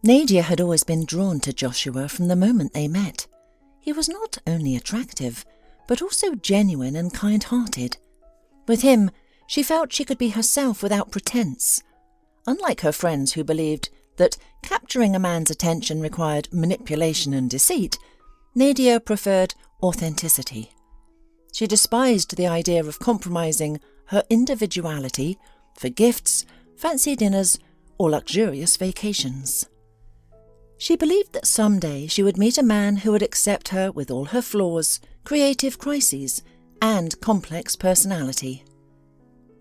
Nadia had always been drawn to Joshua from the moment they met. He was not only attractive, but also genuine and kind-hearted. With him, she felt she could be herself without pretense. Unlike her friends who believed that capturing a man's attention required manipulation and deceit, Nadia preferred authenticity. She despised the idea of compromising her individuality for gifts, fancy dinners, or luxurious vacations. She believed that someday she would meet a man who would accept her with all her flaws, creative crises, and complex personality.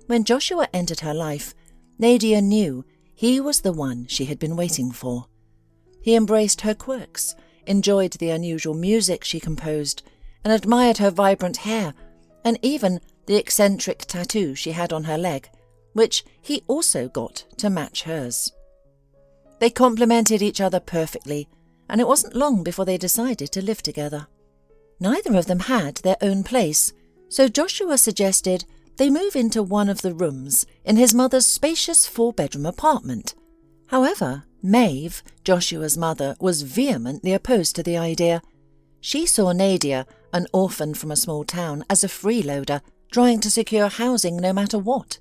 When Joshua entered her life, Nadia knew he was the one she had been waiting for. He embraced her quirks, enjoyed the unusual music she composed, and admired her vibrant hair, and even the eccentric tattoo she had on her leg, which he also got to match hers. They complemented each other perfectly, and it wasn't long before they decided to live together. Neither of them had their own place, so Joshua suggested they move into one of the rooms in his mother's spacious 4-bedroom apartment. However, Maeve, Joshua's mother, was vehemently opposed to the idea. She saw Nadia, an orphan from a small town, as a freeloader, trying to secure housing no matter what.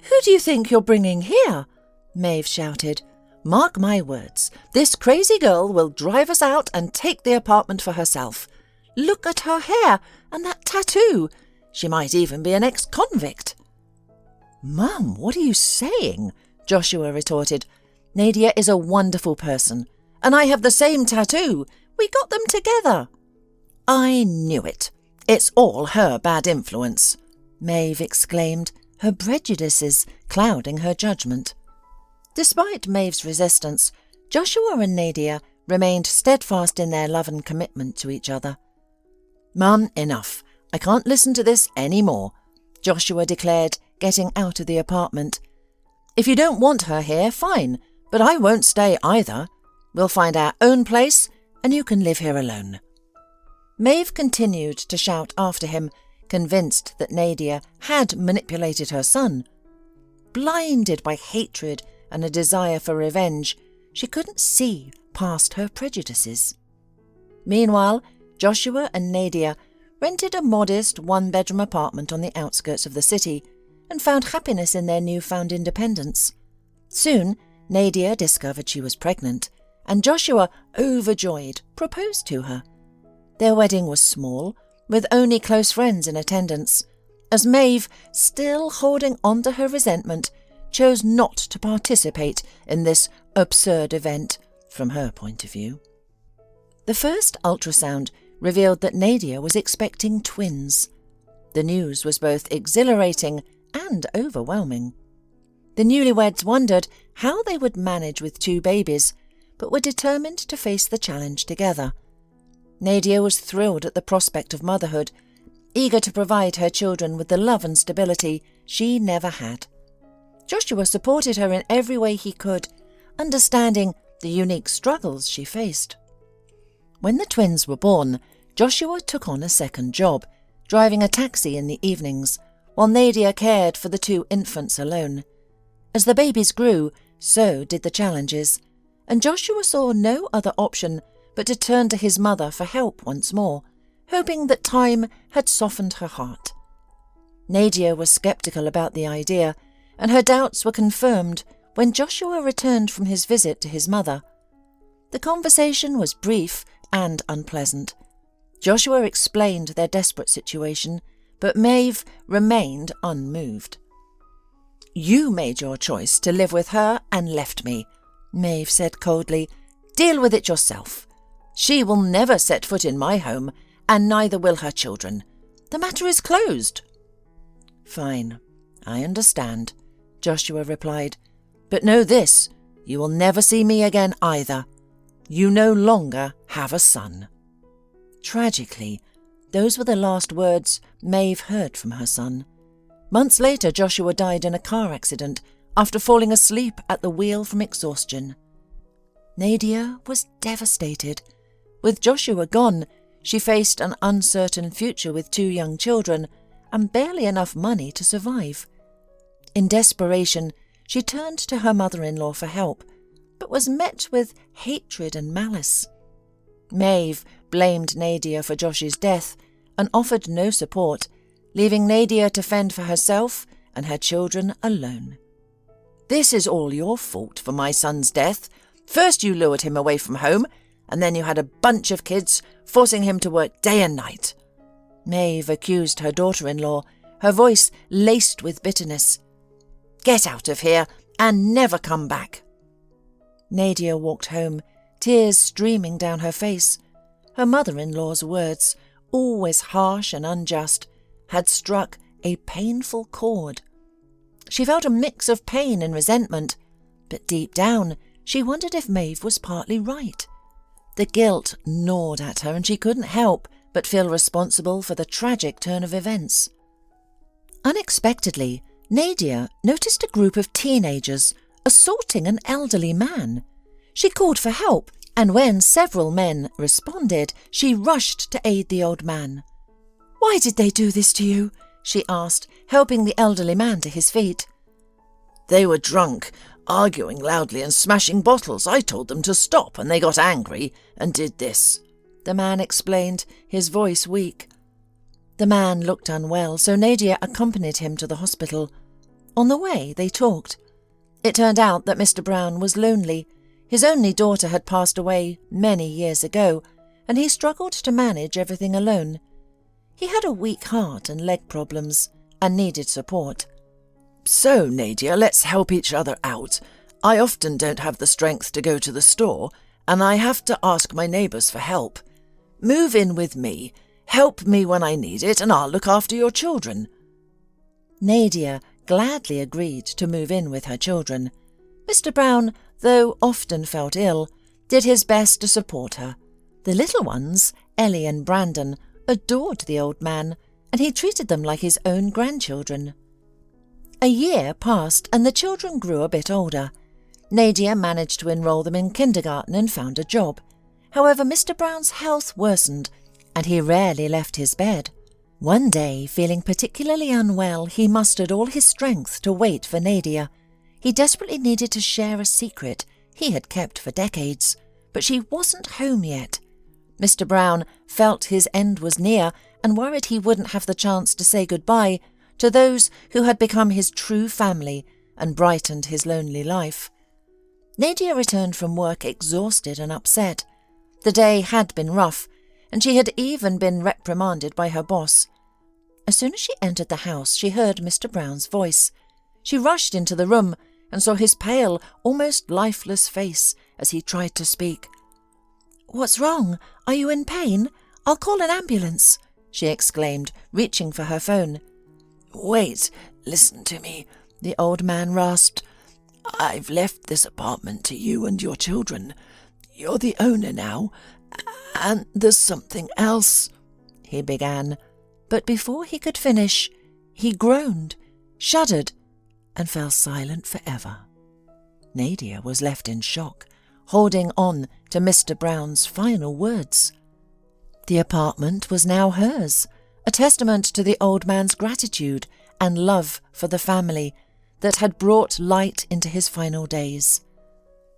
"Who do you think you're bringing here?" Maeve shouted. "Mark my words, this crazy girl will drive us out and take the apartment for herself. Look at her hair and that tattoo. She might even be an ex-convict." "Mum, what are you saying?" Joshua retorted. "Nadia is a wonderful person, and I have the same tattoo. We got them together." "I knew it. It's all her bad influence," Maeve exclaimed, her prejudices clouding her judgment. Despite Maeve's resistance, Joshua and Nadia remained steadfast in their love and commitment to each other. "Mum, enough. I can't listen to this any more," Joshua declared, getting out of the apartment. "If you don't want her here, fine, but I won't stay either. We'll find our own place, and you can live here alone." Maeve continued to shout after him, convinced that Nadia had manipulated her son. Blinded by hatred and a desire for revenge, she couldn't see past her prejudices. Meanwhile, Joshua and Nadia rented a modest 1-bedroom apartment on the outskirts of the city and found happiness in their newfound independence. Soon, Nadia discovered she was pregnant, and Joshua, overjoyed, proposed to her. Their wedding was small, with only close friends in attendance, as Maeve, still holding on to her resentment, chose not to participate in this absurd event from her point of view. The first ultrasound revealed that Nadia was expecting twins. The news was both exhilarating and overwhelming. The newlyweds wondered how they would manage with 2 babies, but were determined to face the challenge together. Nadia was thrilled at the prospect of motherhood, eager to provide her children with the love and stability she never had. Joshua supported her in every way he could, understanding the unique struggles she faced. When the twins were born, Joshua took on a second job, driving a taxi in the evenings, while Nadia cared for the 2 infants alone. As the babies grew, so did the challenges, and Joshua saw no other option but to turn to his mother for help once more, hoping that time had softened her heart. Nadia was sceptical about the idea, and her doubts were confirmed when Joshua returned from his visit to his mother. The conversation was brief and unpleasant. Joshua explained their desperate situation, but Maeve remained unmoved. "You made your choice to live with her and left me," Maeve said coldly. "Deal with it yourself. She will never set foot in my home, and neither will her children. The matter is closed." "Fine, I understand," Joshua replied. "But know this, you will never see me again either. You no longer have a son." Tragically, those were the last words Maeve heard from her son. Months later, Joshua died in a car accident after falling asleep at the wheel from exhaustion. Nadia was devastated. With Joshua gone, she faced an uncertain future with 2 young children and barely enough money to survive. In desperation, she turned to her mother-in-law for help, but was met with hatred and malice. Maeve blamed Nadia for Josh's death and offered no support, leaving Nadia to fend for herself and her children alone. "This is all your fault for my son's death. First you lured him away from home, and then you had a bunch of kids, forcing him to work day and night." Maeve accused her daughter-in-law, her voice laced with bitterness. "Get out of here and never come back." Nadia walked home, tears streaming down her face. Her mother-in-law's words, always harsh and unjust, had struck a painful chord. She felt a mix of pain and resentment, but deep down she wondered if Maeve was partly right. The guilt gnawed at her, and she couldn't help but feel responsible for the tragic turn of events. Unexpectedly, Nadia noticed a group of teenagers assaulting an elderly man. She called for help, and when several men responded, she rushed to aid the old man. "Why did they do this to you?" she asked, helping the elderly man to his feet. "They were drunk, arguing loudly and smashing bottles. I told them to stop, and they got angry and did this," the man explained, his voice weak. The man looked unwell, so Nadia accompanied him to the hospital. On the way, they talked. It turned out that Mr. Brown was lonely. His only daughter had passed away many years ago, and he struggled to manage everything alone. He had a weak heart and leg problems, and needed support. "So, Nadia, let's help each other out. I often don't have the strength to go to the store, and I have to ask my neighbours for help. Move in with me. Help me when I need it, and I'll look after your children." Nadia gladly agreed to move in with her children. Mr. Brown, though often felt ill, did his best to support her. The little ones, Ellie and Brandon, adored the old man, and he treated them like his own grandchildren. A year passed, and the children grew a bit older. Nadia managed to enroll them in kindergarten and found a job. However, Mr. Brown's health worsened, and he rarely left his bed. One day, feeling particularly unwell, he mustered all his strength to wait for Nadia. He desperately needed to share a secret he had kept for decades, but she wasn't home yet. Mr. Brown felt his end was near and worried he wouldn't have the chance to say goodbye to those who had become his true family and brightened his lonely life. Nadia returned from work exhausted and upset. The day had been rough, and she had even been reprimanded by her boss. As soon as she entered the house, she heard Mr. Brown's voice. She rushed into the room and saw his pale, almost lifeless face as he tried to speak. "What's wrong? Are you in pain? I'll call an ambulance," she exclaimed, reaching for her phone. "Wait, listen to me," the old man rasped. "I've left this apartment to you and your children. You're the owner now, and there's something else," he began. But before he could finish, he groaned, shuddered, and fell silent forever. Nadia was left in shock, holding on to Mr. Brown's final words. The apartment was now hers, a testament to the old man's gratitude and love for the family that had brought light into his final days.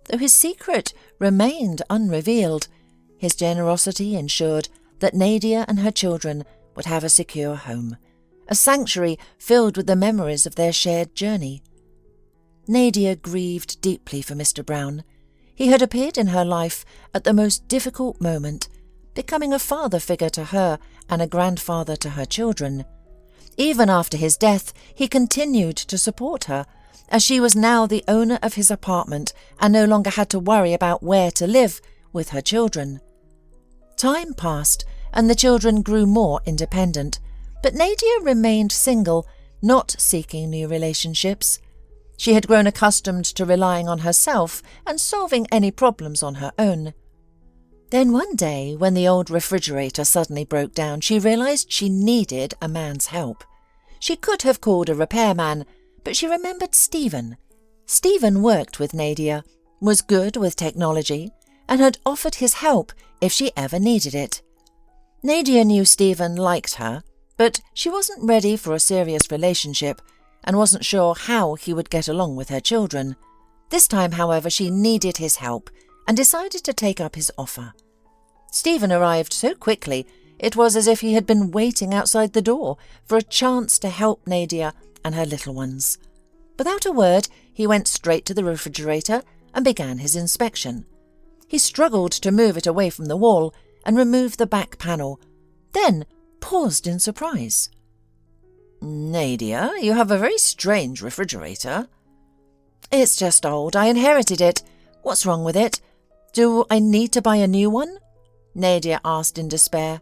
Though his secret remained unrevealed, his generosity ensured that Nadia and her children would have a secure home, a sanctuary filled with the memories of their shared journey. Nadia grieved deeply for Mr. Brown. He had appeared in her life at the most difficult moment, becoming a father figure to her and a grandfather to her children. Even after his death, he continued to support her, as she was now the owner of his apartment and no longer had to worry about where to live with her children. Time passed, and the children grew more independent, but Nadia remained single, not seeking new relationships. She had grown accustomed to relying on herself and solving any problems on her own. Then one day, when the old refrigerator suddenly broke down, she realized she needed a man's help. She could have called a repairman, but she remembered Stephen. Stephen worked with Nadia, was good with technology, and had offered his help if she ever needed it. Nadia knew Stephen liked her, but she wasn't ready for a serious relationship and wasn't sure how he would get along with her children. This time, however, she needed his help and decided to take up his offer. Stephen arrived so quickly it was as if he had been waiting outside the door for a chance to help Nadia and her little ones. Without a word, he went straight to the refrigerator and began his inspection. He struggled to move it away from the wall and remove the back panel, then paused in surprise. "Nadia, you have a very strange refrigerator." "It's just old. I inherited it. What's wrong with it? Do I need to buy a new one?" Nadia asked in despair.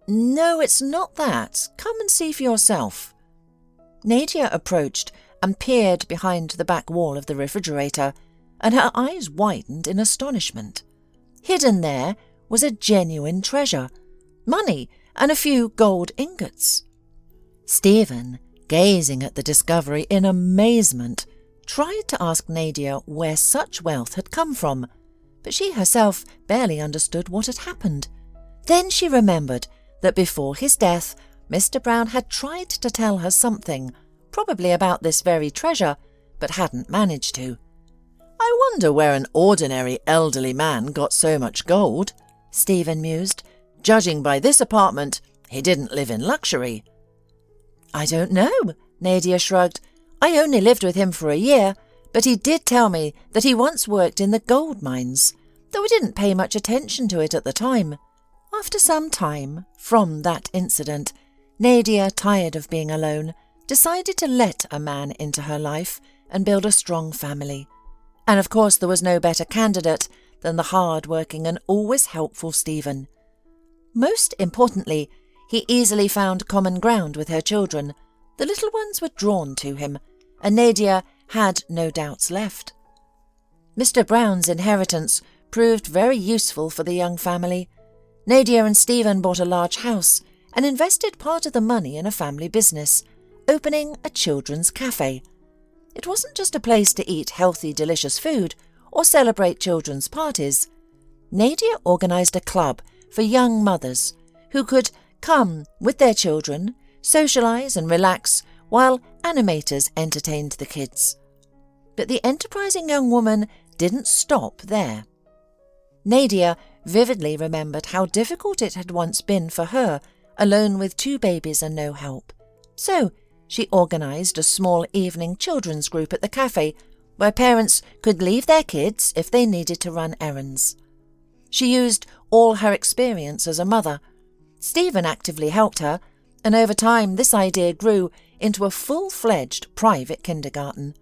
"No, it's not that. Come and see for yourself." Nadia approached and peered behind the back wall of the refrigerator, and her eyes widened in astonishment. Hidden there was a genuine treasure, money and a few gold ingots. Stephen, gazing at the discovery in amazement, tried to ask Nadia where such wealth had come from, but she herself barely understood what had happened. Then she remembered that before his death, Mr. Brown had tried to tell her something, probably about this very treasure, but hadn't managed to. "I wonder where an ordinary elderly man got so much gold," Stephen mused. "Judging by this apartment, he didn't live in luxury." "I don't know," Nadia shrugged. "I only lived with him for a year, but he did tell me that he once worked in the gold mines, though I didn't pay much attention to it at the time." After some time, from that incident, Nadia, tired of being alone, decided to let a man into her life and build a strong family. And of course there was no better candidate than the hard-working and always helpful Stephen. Most importantly, he easily found common ground with her children. The little ones were drawn to him, and Nadia had no doubts left. Mr. Brown's inheritance proved very useful for the young family. Nadia and Stephen bought a large house and invested part of the money in a family business, opening a children's cafe. It wasn't just a place to eat healthy, delicious food or celebrate children's parties. Nadia organised a club for young mothers who could come with their children, socialise and relax while animators entertained the kids. But the enterprising young woman didn't stop there. Nadia vividly remembered how difficult it had once been for her, alone with 2 babies and no help. So she organised a small evening children's group at the cafe where parents could leave their kids if they needed to run errands. She used all her experience as a mother. Stephen actively helped her, and over time this idea grew into a full-fledged private kindergarten.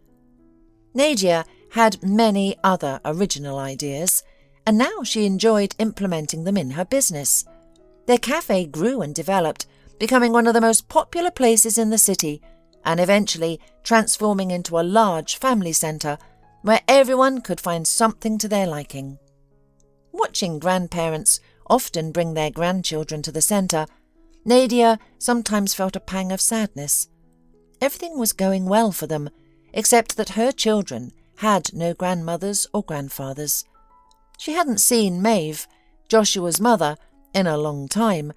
Nadia had many other original ideas, and now she enjoyed implementing them in her business. Their cafe grew and developed, becoming one of the most popular places in the city, and eventually transforming into a large family centre where everyone could find something to their liking. Watching grandparents often bring their grandchildren to the centre, Nadia sometimes felt a pang of sadness. Everything was going well for them, except that her children had no grandmothers or grandfathers. She hadn't seen Maeve, Joshua's mother, in a long time,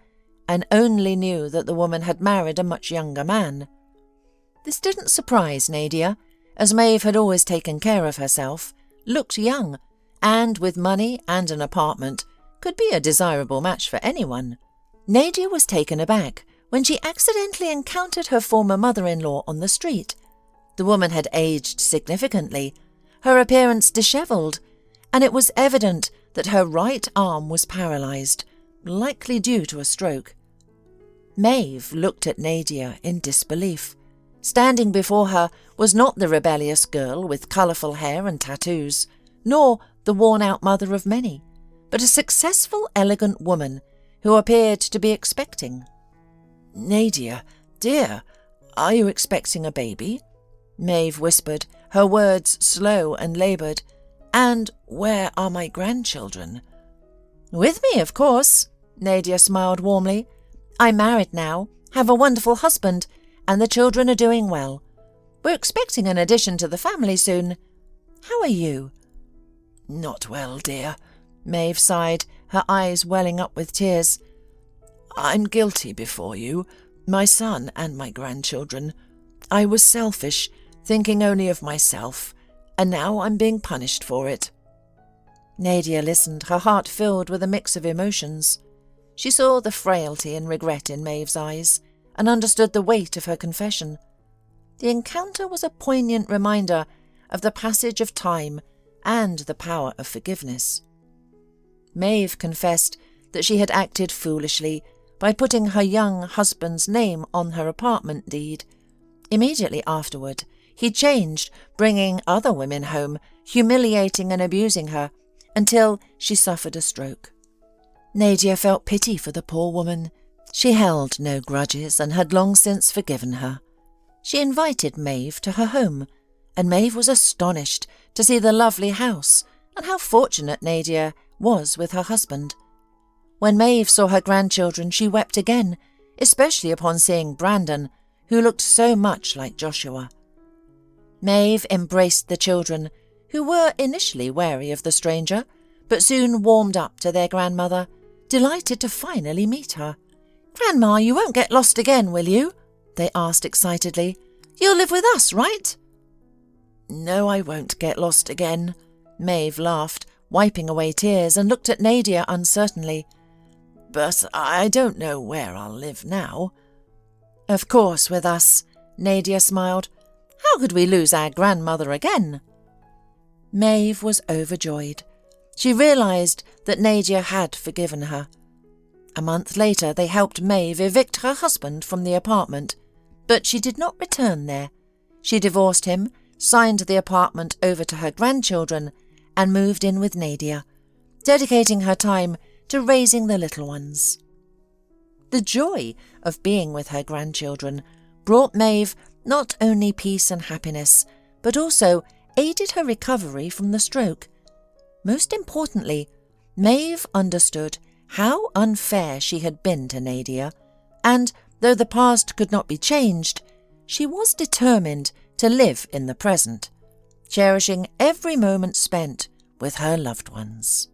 and only knew that the woman had married a much younger man. This didn't surprise Nadia, as Maeve had always taken care of herself, looked young, and with money and an apartment, could be a desirable match for anyone. Nadia was taken aback when she accidentally encountered her former mother-in-law on the street. The woman had aged significantly, her appearance dishevelled, and it was evident that her right arm was paralysed, likely due to a stroke. Maeve looked at Nadia in disbelief. Standing before her was not the rebellious girl with colourful hair and tattoos, nor the worn-out mother of many, but a successful, elegant woman who appeared to be expecting. "Nadia, dear, are you expecting a baby?" Maeve whispered, her words slow and laboured. "And where are my grandchildren?" "With me, of course," Nadia smiled warmly. "I'm married now, have a wonderful husband, and the children are doing well. We're expecting an addition to the family soon. How are you?" "Not well, dear," Maeve sighed, her eyes welling up with tears. "I'm guilty before you, my son and my grandchildren. I was selfish, thinking only of myself. and now I'm being punished for it." Nadia listened, her heart filled with a mix of emotions. She saw the frailty and regret in Maeve's eyes, and understood the weight of her confession. The encounter was a poignant reminder of the passage of time and the power of forgiveness. Maeve confessed that she had acted foolishly by putting her young husband's name on her apartment deed. Immediately afterward, he changed, bringing other women home, humiliating and abusing her, until she suffered a stroke. Nadia felt pity for the poor woman. She held no grudges and had long since forgiven her. She invited Maeve to her home, and Maeve was astonished to see the lovely house and how fortunate Nadia was with her husband. When Maeve saw her grandchildren, she wept again, especially upon seeing Brandon, who looked so much like Joshua. Maeve embraced the children, who were initially wary of the stranger, but soon warmed up to their grandmother, delighted to finally meet her. "Grandma, you won't get lost again, will you?" they asked excitedly. "You'll live with us, right?" "No, I won't get lost again," Maeve laughed, wiping away tears, and looked at Nadia uncertainly. "But I don't know where I'll live now." "Of course with us," Nadia smiled. "How could we lose our grandmother again?" Maeve was overjoyed. She realised that Nadia had forgiven her. A month later they helped Maeve evict her husband from the apartment, but she did not return there. She divorced him, signed the apartment over to her grandchildren, and moved in with Nadia, dedicating her time to raising the little ones. The joy of being with her grandchildren brought Maeve not only peace and happiness, but also aided her recovery from the stroke. Most importantly, Maeve understood how unfair she had been to Nadia, and though the past could not be changed, she was determined to live in the present, cherishing every moment spent with her loved ones.